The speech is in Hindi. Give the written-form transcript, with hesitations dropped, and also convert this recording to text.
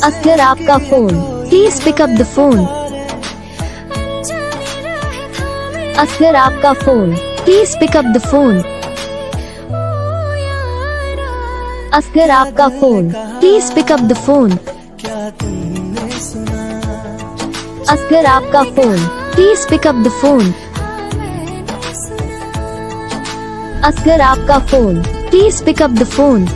असगर आपका phone, please pick up the phone. Asgar आपका phone, please pick up the phone. Asgar आपका phone, please pick up the phone. Asgar आपका phone, please pick up the phone. Asgar आपका phone, please pick up the phone.